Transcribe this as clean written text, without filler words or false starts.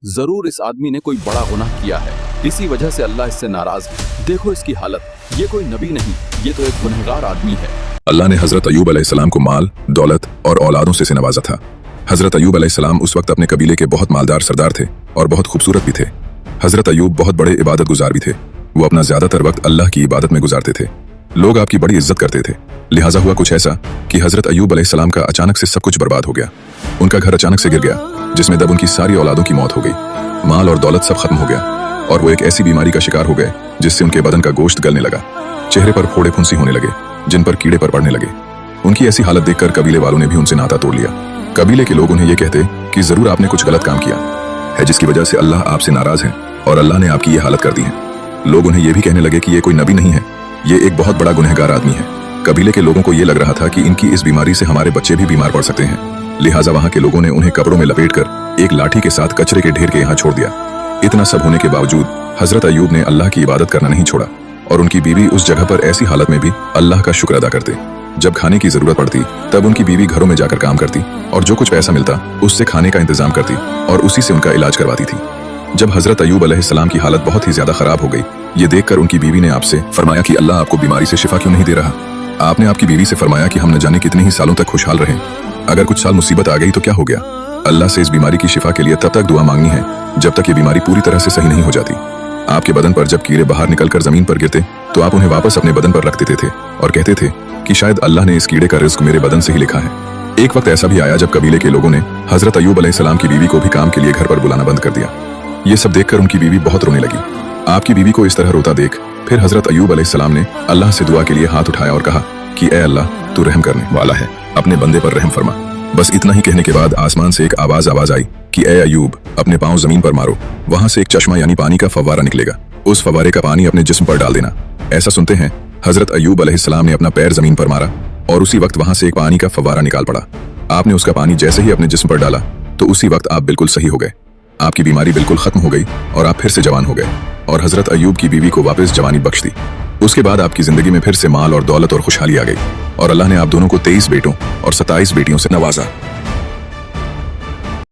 जरूर इस आदमी ने कोई बड़ा गुनाह किया है, इसी वजह से अल्लाह इससे नाराज है। देखो इसकी हालत, ये कोई नबी नहीं, ये तो एक गुनहगार आदमी है। अल्लाह ने हजरत अय्यूब अलैहिस्सलाम को माल, दौलत और औलादों से नवाजा था। हजरत अय्यूब अलैहिस्सलाम उस वक्त अपने कबीले के बहुत मालदार सरदार थे और बहुत खूबसूरत भी थे। हजरत अय्यूब बहुत बड़े इबादत गुजार भी थे। वो अपना ज्यादातर वक्त अल्लाह की इबादत में गुजारते थे। लोग आपकी बड़ी इज्जत करते थे। लिहाजा हुआ कुछ ऐसा कि हजरत अय्यूब अलैहिस्सलाम का अचानक से सब कुछ बर्बाद हो गया। उनका घर अचानक से गिर गया, जिसमें तब उनकी सारी औलादों की मौत हो गई। माल और दौलत सब खत्म हो गया और वो एक ऐसी बीमारी का शिकार हो गए जिससे उनके बदन का गोश्त गलने लगा। चेहरे पर फोड़े फुंसी होने लगे, जिन पर कीड़े पर पड़ने लगे। उनकी ऐसी हालत देखकर कबीले वालों ने भी उनसे नाता तोड़ लिया। कबीले के लोग उन्हें ये कहते कि जरूर आपने कुछ गलत काम किया है, जिसकी वजह से अल्लाह आपसे नाराज है और अल्लाह ने आपकी ये हालत कर दी है। लोग उन्हें ये भी कहने लगे कि ये कोई नबी नहीं है, ये एक बहुत बड़ा गुनहगार आदमी है। कबीले के लोगों को ये लग रहा था कि इनकी इस बीमारी से हमारे बच्चे भी बीमार पड़ सकते हैं। लिहाजा वहां के लोगों ने उन्हें कपड़ों में लपेटकर एक लाठी के साथ कचरे के ढेर के यहाँ छोड़ दिया। इतना सब होने के बावजूद हजरत अय्यूब ने अल्लाह की इबादत करना नहीं छोड़ा और उनकी बीवी उस जगह पर ऐसी हालत में भी अल्लाह का शुक्र अदा करते। जब खाने की जरूरत पड़ती तब उनकी बीवी घरों में जाकर काम करती और जो कुछ पैसा मिलता उससे खाने का इंतजाम करती और उसी से उनका इलाज करवाती थी। जब हजरत अय्यूब अलैहिस्सलाम की हालत बहुत ही ज्यादा खराब हो गई, ये देखकर उनकी बीवी ने आपसे फरमाया कि अल्लाह आपको बीमारी से शिफा क्यों नहीं दे रहा। आपने आपकी बीवी से फरमाया कि हम न जाने कितने ही सालों तक खुशहाल रहे, अगर कुछ साल मुसीबत आ गई तो क्या हो गया। अल्लाह से इस बीमारी की शिफा के लिए तब तक दुआ मांगनी है जब तक ये बीमारी पूरी तरह से सही नहीं हो जाती। आपके बदन पर जब कीड़े बाहर निकलकर जमीन पर गिरते तो आप उन्हें वापस अपने बदन पर रख देते थे और कहते थे कि शायद अल्लाह ने इस कीड़े का रिस्क मेरे बदन से ही लिखा है। एक वक्त ऐसा भी आया जब कबीले के लोगों ने हजरत अय्यूब अलैहिस्सलाम की बीवी को भी काम के लिए घर पर बुलाना बंद कर दिया। ये सब देखकर उनकी बीवी बहुत रोने लगी। आपकी बीवी को इस तरह रोता देख फिर हजरत अय्यूब अलैहिस्सलाम ने अल्लाह से दुआ के लिए हाथ उठाया और कहा कि ए अल्लाह, तू रहम करने वाला है, अपने बंदे पर रहम फरमा। बस इतना ही कहने के बाद आसमान से एक आवाज आई कि ए अय्यूब, अपने पांव जमीन पर मारो। वहां से एक चश्मा यानी पानी का फव्वारा निकलेगा, उस फव्वारे का पानी अपने जिस्म पर डाल देना। ऐसा सुनते हैं हजरत अय्यूब अलैहिस्सलाम ने अपना पैर जमीन पर मारा और उसी वक्त वहां से एक पानी का फव्वारा निकाल पड़ा। आपने उसका पानी जैसे ही अपने जिस्म पर डाला तो उसी वक्त आप बिल्कुल सही हो गए। आपकी बीमारी बिल्कुल खत्म हो गई और आप फिर से जवान हो गए और हजरत अय्यूब की बीवी को वापस जवानी बख्श दी। उसके बाद आपकी जिंदगी में फिर से माल और दौलत और खुशहाली आ गई और अल्लाह ने आप दोनों को 23 बेटों और 27 बेटियों से नवाजा।